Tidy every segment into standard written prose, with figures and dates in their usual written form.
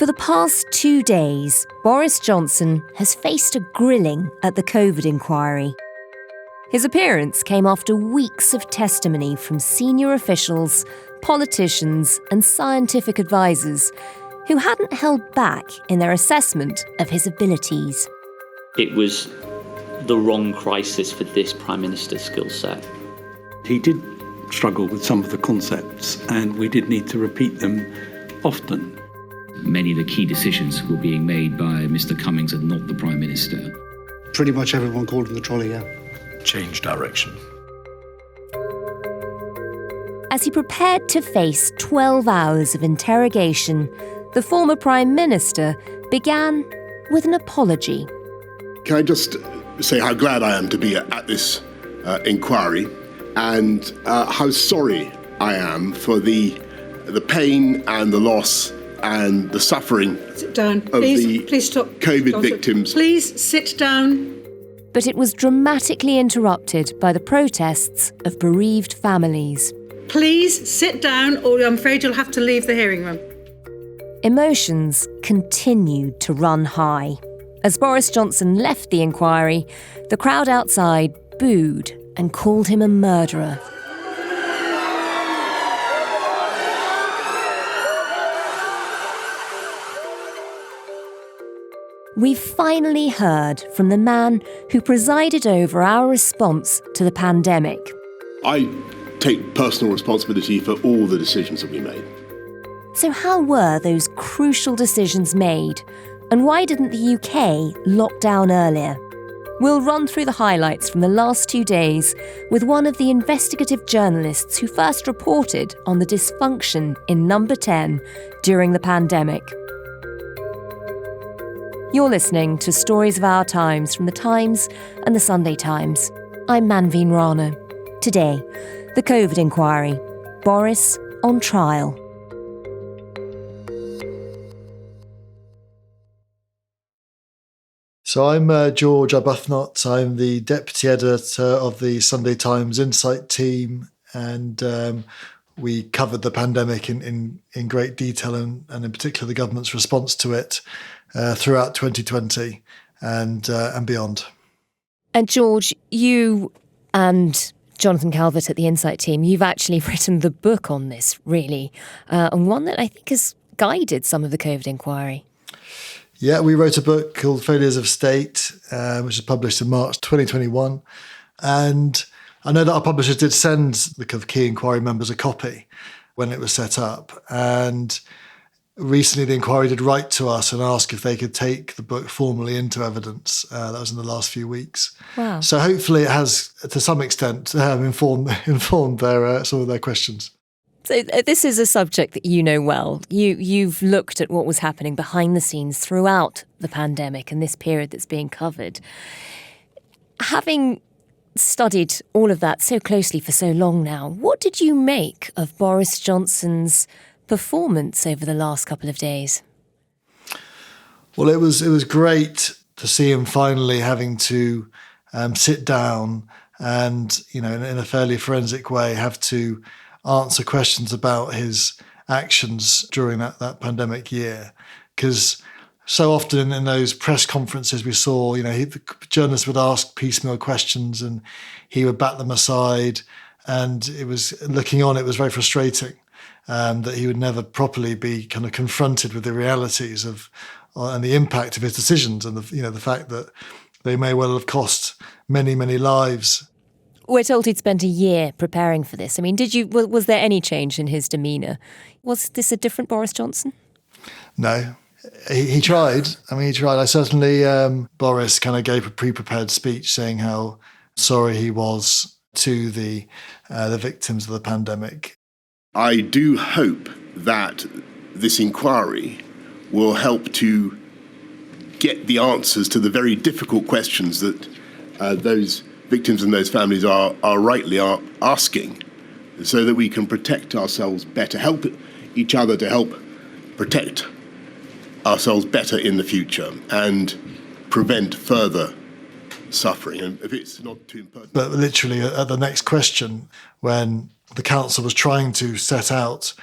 For the past 2 days, Boris Johnson has faced a grilling at the COVID inquiry. His appearance came after weeks of testimony from senior officials, politicians and scientific advisors who hadn't held back in their assessment of his abilities. It was the wrong crisis for this Prime Minister's skill set. He did struggle with some of the concepts, and we did need to repeat them often. Many of the key decisions were being made by Mr. Cummings and not the Prime Minister. Pretty much everyone called in the trolley, yeah. Change direction. As he prepared to face 12 hours of interrogation, the former Prime Minister began with an apology. Can I just say how glad I am to be at this inquiry, and how sorry I am for the pain and the loss and the suffering sit down. of Please stop. COVID victims. Please sit down. But it was dramatically interrupted by the protests of bereaved families. Please sit down, or I'm afraid you'll have to leave the hearing room. Emotions continued to run high. As Boris Johnson left the inquiry, the crowd outside booed and called him a murderer. We've finally heard from the man who presided over our response to the pandemic. I take personal responsibility for all the decisions that we made. So how were those crucial decisions made? And why didn't the UK lock down earlier? We'll run through the highlights from the last 2 days with one of the investigative journalists who first reported on the dysfunction in Number 10 during the pandemic. You're listening to Stories of Our Times from The Times and The Sunday Times. I'm Manveen Rana. Today, the COVID inquiry. Boris on trial. So I'm George Arbuthnott. I'm the deputy editor of the Sunday Times Insight team, and we covered the pandemic in great detail and in particular the government's response to it throughout 2020 and beyond. And George, you and Jonathan Calvert at the Insight team, you've actually written the book on this, really, and one that I think has guided some of the COVID inquiry. Yeah, we wrote a book called Failures of State, which was published in March 2021. And I know that our publishers did send the key inquiry members a copy when it was set up. And recently the inquiry did write to us and ask if they could take the book formally into evidence. That was in the last few weeks. Wow. So hopefully it has, to some extent, informed their some of their questions. So this is a subject that you know well. You've looked at what was happening behind the scenes throughout the pandemic and this period that's being covered. Having studied all of that so closely for so long now, what did you make of Boris Johnson's performance over the last couple of days? Well, it was great to see him finally having to sit down and, in a fairly forensic way, have to answer questions about his actions during that pandemic year. Because so often in those press conferences we saw, the journalists would ask piecemeal questions and he would bat them aside. And it was, looking on, it was very frustrating that he would never properly be kind of confronted with the realities of and the impact of his decisions and the fact that they may well have cost many, many lives. We're told he'd spent a year preparing for this. I mean, was there any change in his demeanour? Was this a different Boris Johnson? No. He tried. He tried. I certainly, Boris kind of gave a pre-prepared speech saying how sorry he was to the victims of the pandemic. I do hope that this inquiry will help to get the answers to the very difficult questions that those victims and those families are rightly asking, so that we can protect ourselves better, help each other to help protect ourselves better in the future and prevent further suffering. And if it's not too impersonal. But literally at the next question, when the council was trying to set out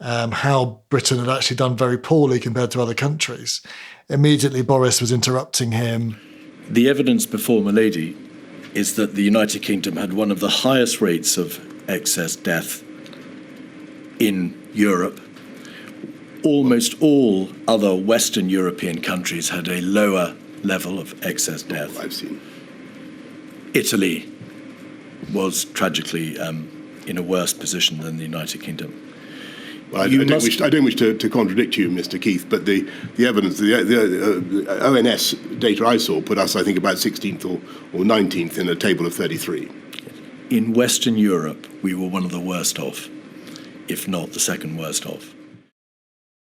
how Britain had actually done very poorly compared to other countries. Immediately, Boris was interrupting him. The evidence before Milady is that the United Kingdom had one of the highest rates of excess death in Europe. Almost all other Western European countries had a lower level of excess death. I've seen. Italy was tragically in a worse position than the United Kingdom. Well, I don't wish to contradict you, Mr. Keith, but the evidence, the ONS data I saw put us, I think, about 16th or 19th in a table of 33. In Western Europe, we were one of the worst off, if not the second worst off.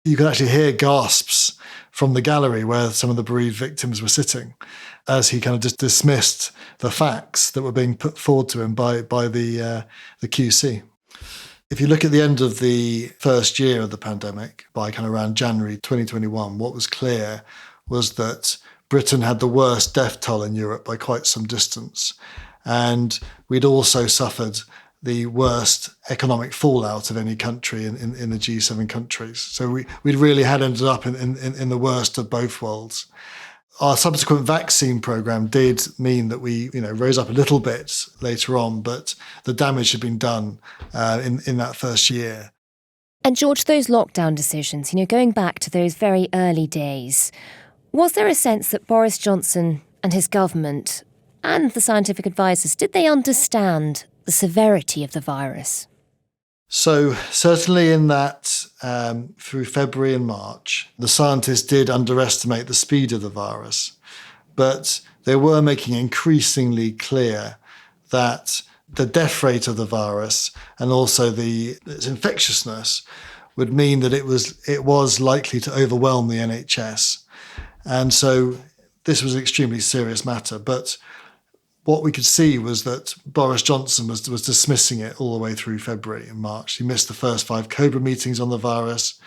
You could actually hear gasps from the gallery where some of the bereaved victims were sitting as he kind of just dismissed the facts that were being put forward to him by the QC. If you look at the end of the first year of the pandemic, by kind of around January 2021, what was clear was that Britain had the worst death toll in Europe by quite some distance. And we'd also suffered the worst economic fallout of any country in the G7 countries. So we'd really had ended up in the worst of both worlds. Our subsequent vaccine program did mean that we, rose up a little bit later on, but the damage had been done in that first year. And George, those lockdown decisions, going back to those very early days, was there a sense that Boris Johnson and his government and the scientific advisors, did they understand the severity of the virus? So certainly in that, through February and March, the scientists did underestimate the speed of the virus, but they were making increasingly clear that the death rate of the virus and also its infectiousness would mean that it was likely to overwhelm the NHS. And so this was an extremely serious matter, but what we could see was that Boris Johnson was dismissing it all the way through February and March. He missed the first 5 Cobra meetings on the virus.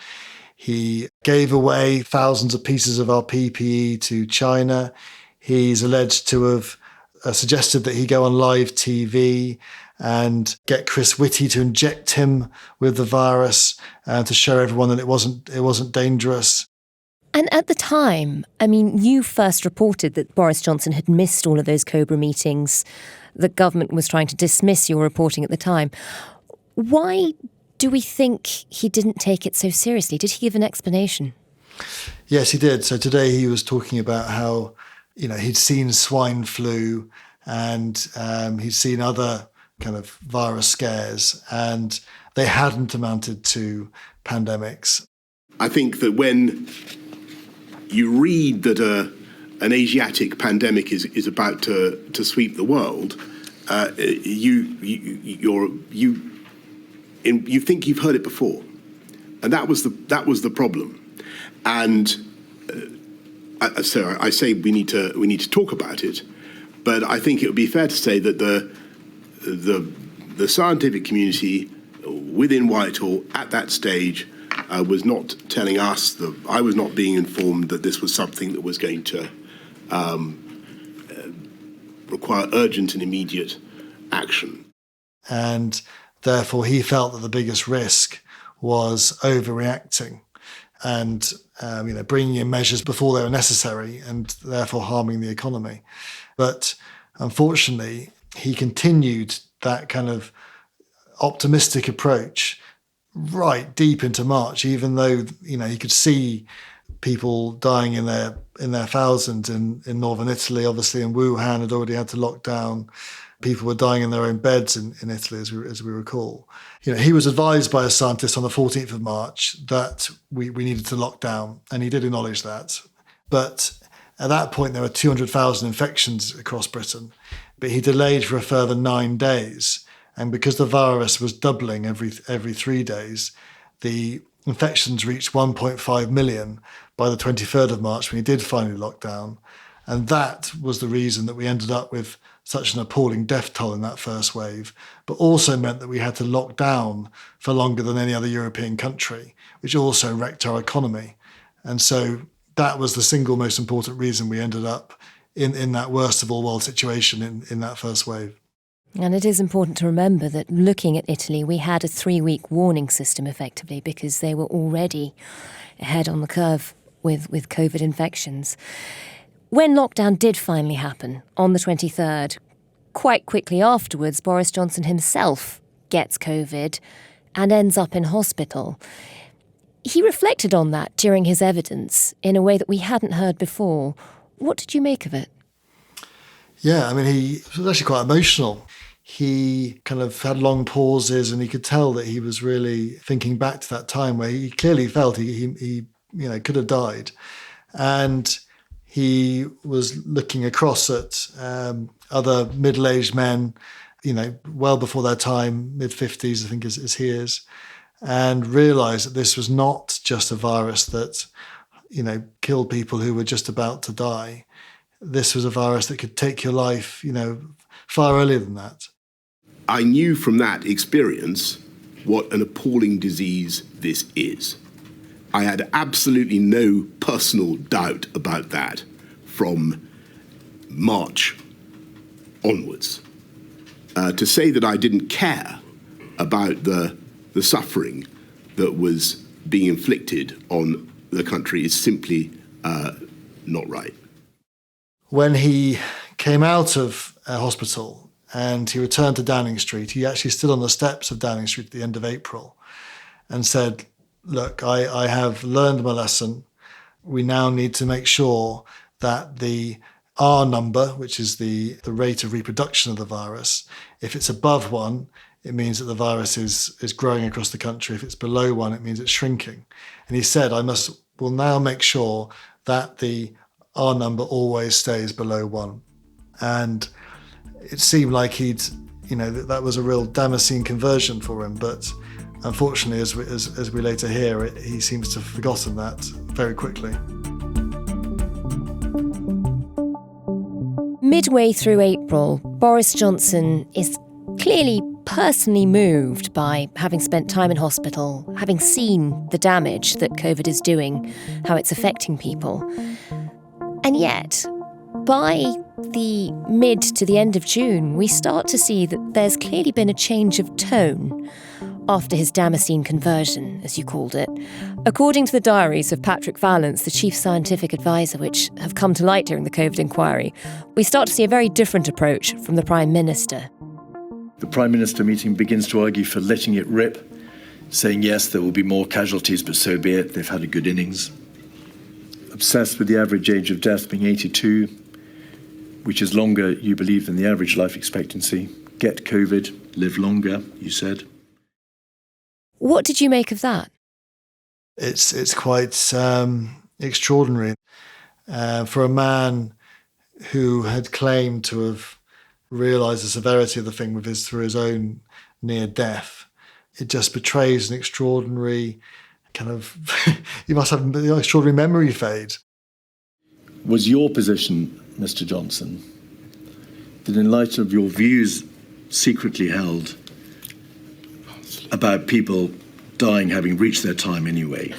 He gave away thousands of pieces of our PPE to China. He's alleged to have suggested that he go on live TV and get Chris Whitty to inject him with the virus to show everyone that it wasn't dangerous. And at the time, you first reported that Boris Johnson had missed all of those Cobra meetings. The government was trying to dismiss your reporting at the time. Why do we think he didn't take it so seriously? Did he give an explanation? Yes, he did. So today he was talking about how, he'd seen swine flu and he'd seen other kind of virus scares and they hadn't amounted to pandemics. I think that when you read that an Asiatic pandemic is about to sweep the world, you think you've heard it before, and that was the problem. And so I say we need to talk about it, but I think it would be fair to say that the scientific community within Whitehall at that stage was not telling us that I was not being informed that this was something that was going to require urgent and immediate action. And therefore he felt that the biggest risk was overreacting and bringing in measures before they were necessary and therefore harming the economy. But unfortunately, he continued that kind of optimistic approach right deep into March, even though he could see people dying in their thousands in northern Italy. Obviously, in Wuhan had already had to lock down. People were dying in their own beds in Italy, as we recall. He was advised by a scientist on the 14th of March that we needed to lock down, and he did acknowledge that. But at that point, there were 200,000 infections across Britain, but he delayed for a further 9 days. And because the virus was doubling every 3 days, the infections reached 1.5 million by the 23rd of March when he did finally lock down. And that was the reason that we ended up with such an appalling death toll in that first wave, but also meant that we had to lock down for longer than any other European country, which also wrecked our economy. And so that was the single most important reason we ended up in that worst of all world situation in that first wave. And it is important to remember that looking at Italy, we had a 3-week warning system effectively because they were already ahead on the curve with COVID infections. When lockdown did finally happen on the 23rd, quite quickly afterwards, Boris Johnson himself gets COVID and ends up in hospital. He reflected on that during his evidence in a way that we hadn't heard before. What did you make of it? Yeah, I mean, he was actually quite emotional. He kind of had long pauses, and he could tell that he was really thinking back to that time where he clearly felt he could have died. And he was looking across at other middle-aged men, well before their time, mid-50s, I think, as he is, and realised that this was not just a virus that, killed people who were just about to die. This was a virus that could take your life, far earlier than that. I knew from that experience what an appalling disease this is. I had absolutely no personal doubt about that from March onwards. To say that I didn't care about the suffering that was being inflicted on the country is simply not right. When he came out of hospital and he returned to Downing Street, he actually stood on the steps of Downing Street at the end of April and said, look, I have learned my lesson. We now need to make sure that the R number, which is the rate of reproduction of the virus, if it's above 1, it means that the virus is growing across the country. If it's below 1, it means it's shrinking. And he said, will now make sure that the R number always stays below 1. And it seemed like that was a real Damascene conversion for him. But unfortunately, as we later hear, he seems to have forgotten that very quickly. Midway through April, Boris Johnson is clearly personally moved by having spent time in hospital, having seen the damage that COVID is doing, how it's affecting people. And yet, by the mid to the end of June, we start to see that there's clearly been a change of tone after his Damascene conversion, as you called it. According to the diaries of Patrick Vallance, the chief scientific advisor, which have come to light during the COVID inquiry, we start to see a very different approach from the Prime Minister. The Prime Minister meeting begins to argue for letting it rip, saying, yes, there will be more casualties, but so be it. They've had a good innings. Obsessed with the average age of death being 82, which is longer, you believe, than the average life expectancy. Get COVID, live longer, you said. What did you make of that? It's quite extraordinary for a man who had claimed to have realised the severity of the thing through his own near death. It just betrays an extraordinary kind of, you must have an extraordinary memory fade. Was your position, Mr. Johnson, that in light of your views secretly held about people dying having reached their time anyway,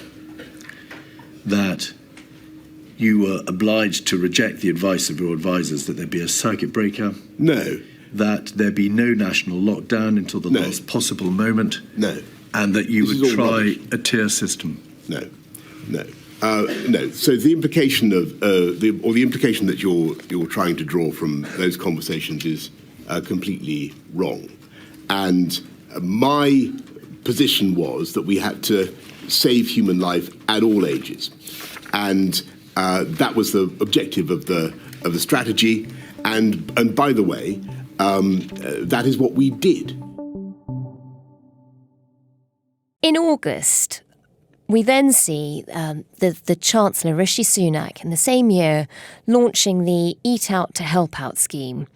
that you were obliged to reject the advice of your advisors that there be a circuit breaker? No. That there be no national lockdown until the last possible moment? No. And that you would try a tier system? No. No. So the implication of the implication that you're trying to draw from those conversations is completely wrong. And my position was that we had to save human life at all ages, and that was the objective of the strategy. And by the way, that is what we did. In August, we then see the Chancellor, Rishi Sunak, in the same year, launching the Eat Out to Help Out scheme.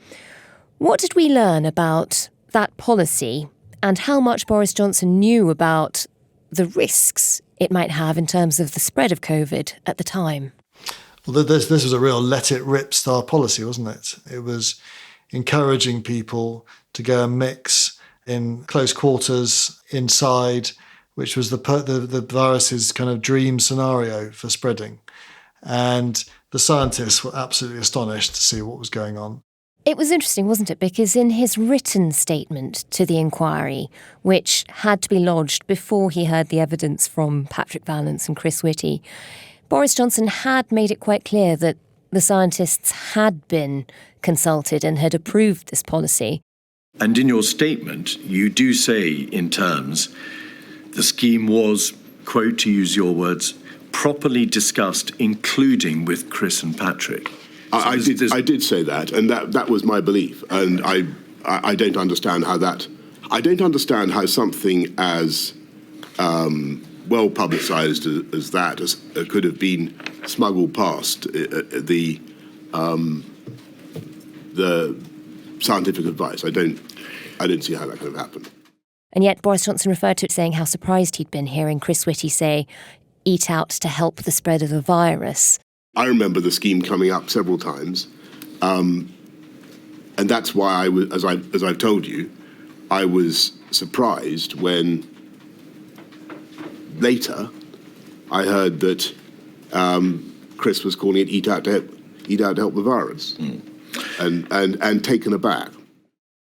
What did we learn about that policy and how much Boris Johnson knew about the risks it might have in terms of the spread of COVID at the time? Well, this was a real let-it-rip style policy, wasn't it? It was encouraging people to go and mix in close quarters inside, which was the virus's kind of dream scenario for spreading. And the scientists were absolutely astonished to see what was going on. It was interesting, wasn't it? Because in his written statement to the inquiry, which had to be lodged before he heard the evidence from Patrick Vallance and Chris Whitty, Boris Johnson had made it quite clear that the scientists had been consulted and had approved this policy. And in your statement, you do say in terms, the scheme was, quote, to use your words, properly discussed, including with Chris and Patrick. I did say that, and that was my belief. And I don't understand how that. I don't understand how something as well publicised as that could have been smuggled past the scientific advice. I don't see how that could have happened. And yet Boris Johnson referred to it saying how surprised he'd been hearing Chris Whitty say, "Eat out to help the spread of the virus." I remember the scheme coming up several times, and that's why as I've told you, I was surprised when later I heard that Chris was calling it "eat out to help the virus," and taken aback.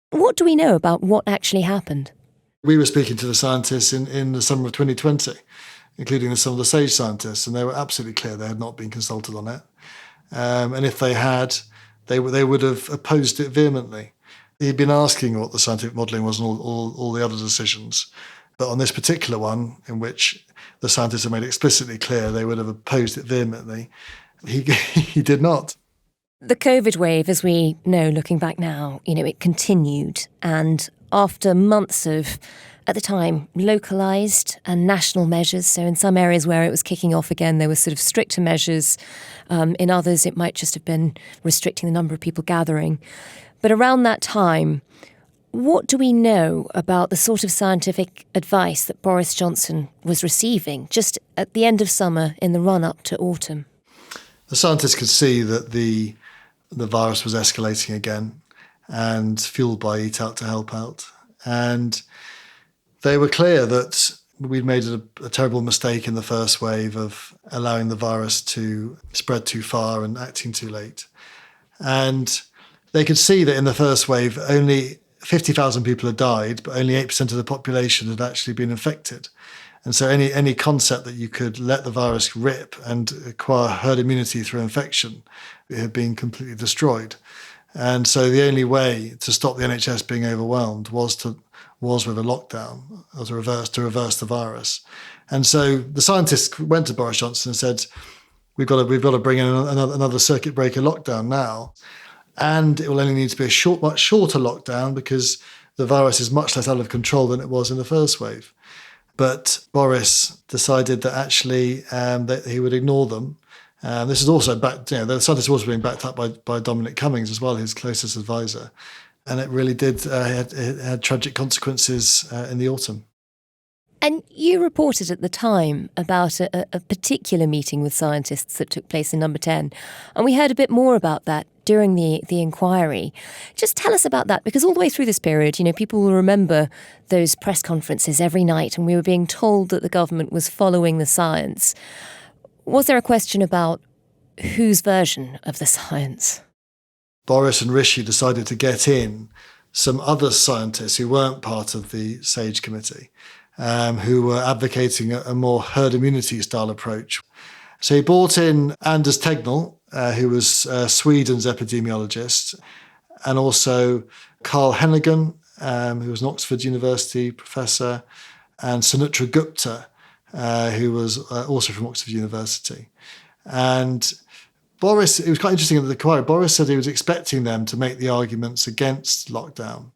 What do we know about what actually happened? We were speaking to the scientists in the summer of 2020, including some of the SAGE scientists, and they were absolutely clear they had not been consulted on it. And if they had, they would have opposed it vehemently. He'd been asking what the scientific modelling was and all the other decisions. But on this particular one, in which the scientists have made explicitly clear they would have opposed it vehemently, he did not. The COVID wave, as we know, looking back now, it continued. And after months of, at the time, localised and national measures, so in some areas where it was kicking off again, there were sort of stricter measures. In others, it might just have been restricting the number of people gathering. But around that time, what do we know about the sort of scientific advice that Boris Johnson was receiving just at the end of summer in the run-up to autumn? The scientists could see that the virus was escalating again and fueled by Eat Out to Help Out. And they were clear that we'd made a terrible mistake in the first wave of allowing the virus to spread too far and acting too late. And they could see that in the first wave, only 50,000 people had died, but only 8% of the population had actually been infected. And so any concept that you could let the virus rip and acquire herd immunity through infection, it had been completely destroyed. And so the only way to stop the NHS being overwhelmed was with a lockdown, or to reverse the virus. And so the scientists went to Boris Johnson and said, we've got to bring in another circuit breaker lockdown now. And it will only need to be a much shorter lockdown because the virus is much less out of control than it was in the first wave. But Boris decided that actually that he would ignore them. This is also the scientists were also being backed up by Dominic Cummings as well, his closest advisor. And it really did, it had tragic consequences in the autumn. And you reported at the time about a particular meeting with scientists that took place in Number 10. And we heard a bit more about that during the inquiry. Just tell us about that, because all the way through this period, people will remember those press conferences every night, and we were being told that the government was following the science. Was there a question about whose version of the science? Boris and Rishi decided to get in some other scientists who weren't part of the SAGE committee, who were advocating a more herd immunity style approach. So he brought in Anders Tegnell, who was Sweden's epidemiologist, and also Carl Hennigan, who was an Oxford University professor, and Sunetra Gupta, who was also from Oxford University. And Boris, it was quite interesting in the inquiry, Boris said he was expecting them to make the arguments against lockdown.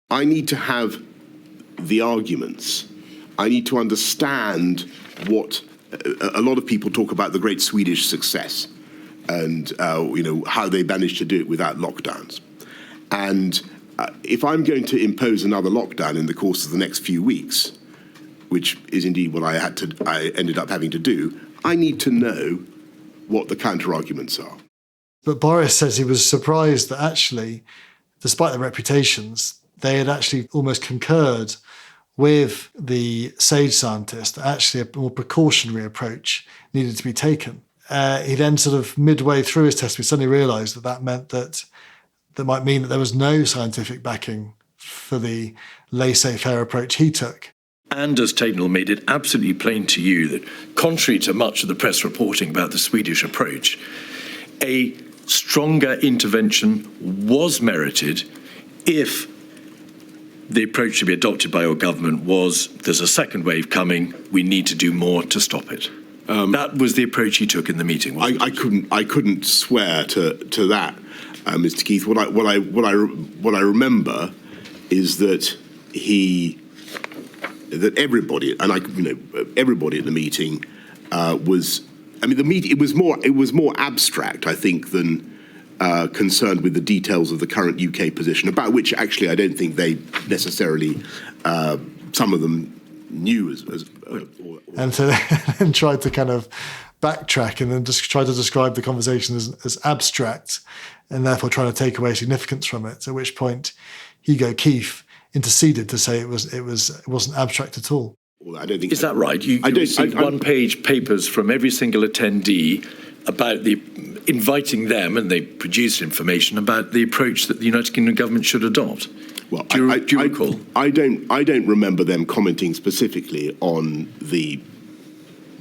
I need to have the arguments. I need to understand what a lot of people talk about, the great Swedish success and how they managed to do it without lockdowns. And if I'm going to impose another lockdown in the course of the next few weeks, which is indeed what I ended up having to do, I need to know what the counter-arguments are. But Boris says he was surprised that actually, despite their reputations, they had actually almost concurred with the SAGE scientist that actually a more precautionary approach needed to be taken. He then sort of midway through his testimony suddenly realised that meant that that might mean that there was no scientific backing for the laissez-faire approach he took. And as Tainall made it absolutely plain to you that, contrary to much of the press reporting about the Swedish approach, a stronger intervention was merited if the approach to be adopted by your government was, there's a second wave coming, we need to do more to stop it. That was the approach he took in the meeting. I couldn't swear to that, Mr. Keith. What I remember is that everybody, and everybody at the meeting was. I mean, it was more abstract, I think, than concerned with the details of the current UK position, about which actually I don't think they necessarily, some of them knew and so then tried to kind of backtrack and then just try to describe the conversation as abstract, and therefore trying to take away significance from it. At which point, Hugo Keith interceded to say it wasn't abstract at all. Well, I don't think. Is that right? You received one-page papers from every single attendee about inviting them, and they produced information about the approach that the United Kingdom government should adopt. Well, do you recall? I don't remember them commenting specifically on the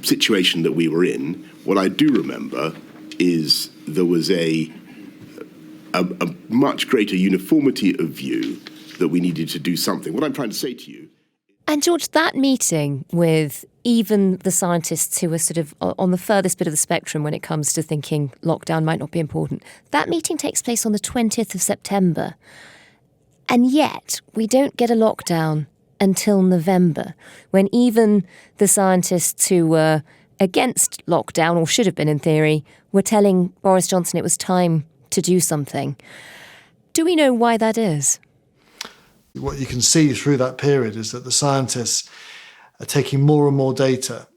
situation that we were in. What I do remember is there was a much greater uniformity of view that we needed to do something. What I'm trying to say to you. And George, that meeting with even the scientists who are sort of on the furthest bit of the spectrum when it comes to thinking lockdown might not be important, that meeting takes place on the 20th of September. And yet we don't get a lockdown until November, when even the scientists who were against lockdown, or should have been in theory, were telling Boris Johnson it was time to do something. Do we know why that is? What you can see through that period is that the scientists are taking more and more data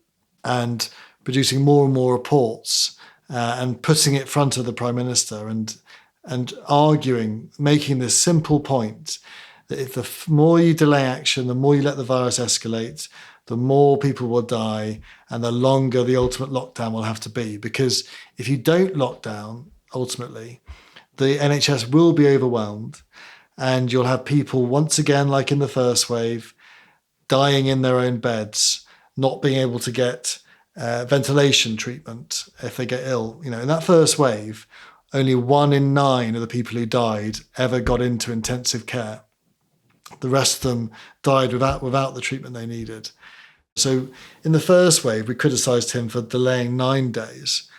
and producing more and more reports and putting it in front of the Prime Minister and arguing, making this simple point that if the more you delay action, the more you let the virus escalate, the more people will die and the longer the ultimate lockdown will have to be. Because if you don't lock down, ultimately, the NHS will be overwhelmed. And you'll have people, once again, like in the first wave, dying in their own beds, not being able to get ventilation treatment if they get ill. You know, in that first wave, only 1 in 9 of the people who died ever got into intensive care. The rest of them died without the treatment they needed. So in the first wave, we criticised him for delaying 9 days.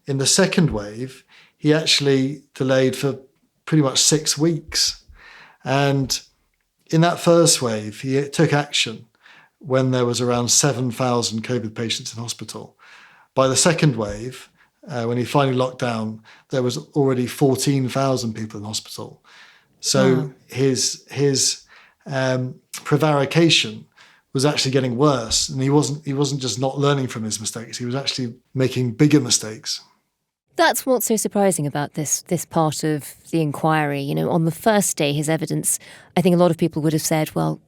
In the second wave, he actually delayed for pretty much 6 weeks. And in that first wave, he took action when there was around 7,000 COVID patients in hospital. By the second wave, when he finally locked down, there was already 14,000 people in hospital. So his prevarication was actually getting worse, and he wasn't just not learning from his mistakes; he was actually making bigger mistakes. That's what's so surprising about this part of the inquiry. You know, on the first day, his evidence, I think a lot of people would have said, well,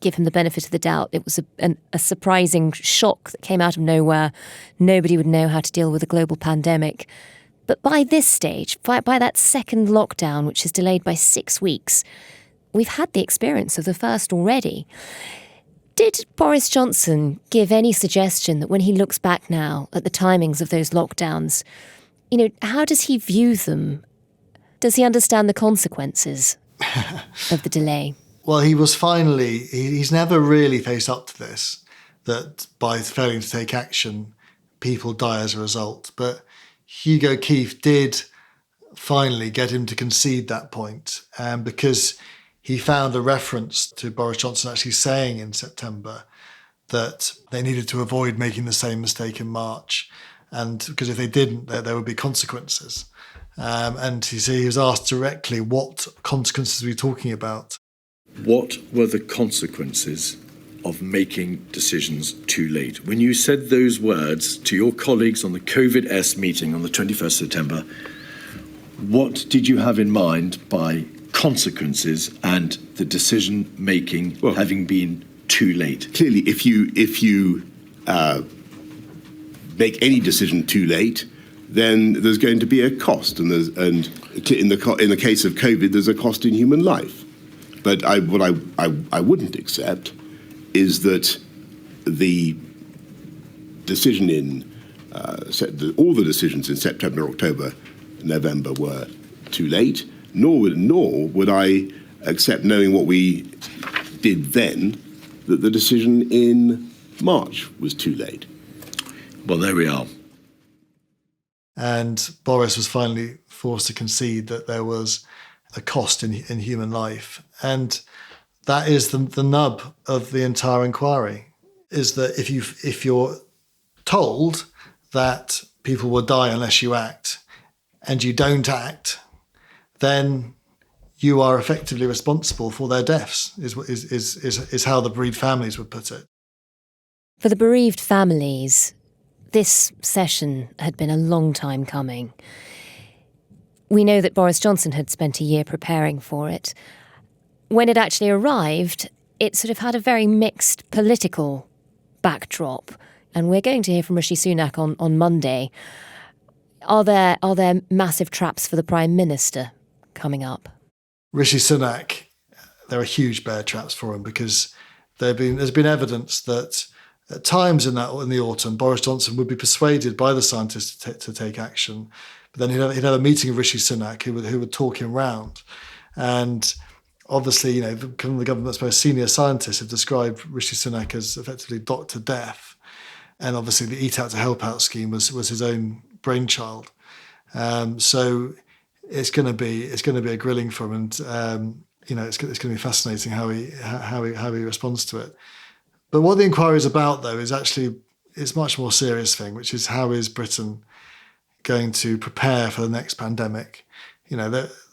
give him the benefit of the doubt. It was a surprising shock that came out of nowhere. Nobody would know how to deal with a global pandemic. But by this stage, by that second lockdown, which is delayed by 6 weeks, we've had the experience of the first already. Did Boris Johnson give any suggestion that when he looks back now at the timings of those lockdowns, you know, how does he view them? Does he understand the consequences of the delay? Well, he's never really faced up to this, that by failing to take action, people die as a result. But Hugo Keith did finally get him to concede that point, because he found a reference to Boris Johnson actually saying in September that they needed to avoid making the same mistake in March. And because if they didn't, there would be consequences. And he was asked directly, what consequences were we talking about? What were the consequences of making decisions too late? When you said those words to your colleagues on the COVID-S meeting on the 21st September, what did you have in mind by consequences and the decision-making having been too late? Clearly, if you make any decision too late, then there's going to be a cost, and in the case of COVID, there's a cost in human life. But what I wouldn't accept is that the decision all the decisions in September, October, November were too late. Nor would I accept, knowing what we did then, that the decision in March was too late. Well, there we are. And Boris was finally forced to concede that there was a cost in human life. And that is the nub of the entire inquiry, is that if you're told that people will die unless you act, and you don't act, then you are effectively responsible for their deaths, is how the bereaved families would put it. For the bereaved families, this session had been a long time coming. We know that Boris Johnson had spent a year preparing for it. When it actually arrived, it sort of had a very mixed political backdrop. And we're going to hear from Rishi Sunak on Monday. Are there massive traps for the Prime Minister coming up? Rishi Sunak, there are huge bear traps for him, because there's been evidence that at times in the autumn, Boris Johnson would be persuaded by the scientists to take action, but then he'd have a meeting with Rishi Sunak who would talk him round. And obviously, the government's most senior scientists have described Rishi Sunak as effectively Dr. Death. And obviously the Eat Out to Help Out scheme was his own brainchild. So it's going to be a grilling for him, and it's going to be fascinating how he responds to it. But what the inquiry is about, though, is actually it's much more serious thing, which is how is Britain going to prepare for the next pandemic?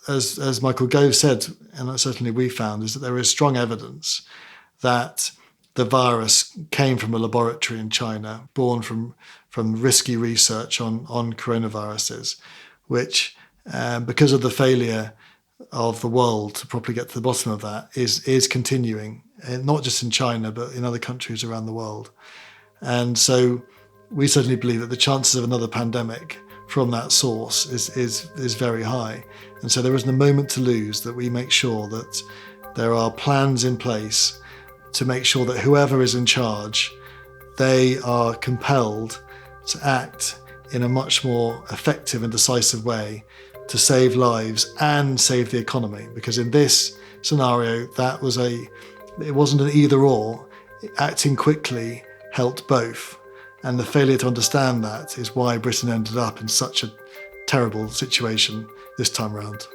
As Michael Gove said, and certainly we found, is that there is strong evidence that the virus came from a laboratory in China, born from risky research on coronaviruses, which, because of the failure of the world to properly get to the bottom of that, is continuing, not just in China, but in other countries around the world. And so we certainly believe that the chances of another pandemic from that source is very high. And so there isn't a moment to lose, that we make sure that there are plans in place to make sure that whoever is in charge, they are compelled to act in a much more effective and decisive way to save lives and save the economy. Because in this scenario, it wasn't an either or. Acting quickly helped both. And the failure to understand that is why Britain ended up in such a terrible situation this time round.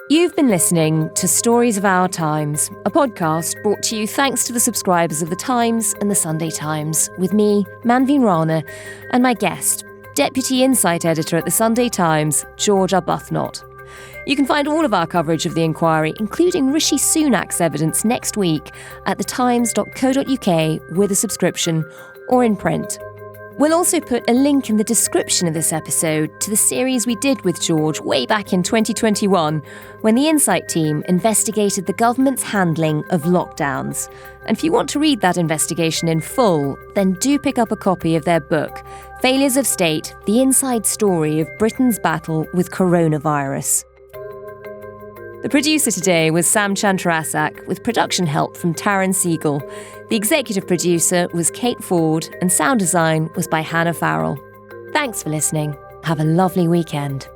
You've been listening to Stories of Our Times, a podcast brought to you thanks to the subscribers of The Times and The Sunday Times, with me, Manveen Rana, and my guest, Deputy Insight Editor at The Sunday Times, George Arbuthnott. You can find all of our coverage of the inquiry, including Rishi Sunak's evidence, next week at thetimes.co.uk with a subscription or in print. We'll also put a link in the description of this episode to the series we did with George way back in 2021, when the Insight team investigated the government's handling of lockdowns. And if you want to read that investigation in full, then do pick up a copy of their book, Failures of State, The Inside Story of Britain's Battle with Coronavirus. The producer today was Sam Chandrasak, with production help from Taryn Siegel. The executive producer was Kate Ford, and sound design was by Hannah Farrell. Thanks for listening. Have a lovely weekend.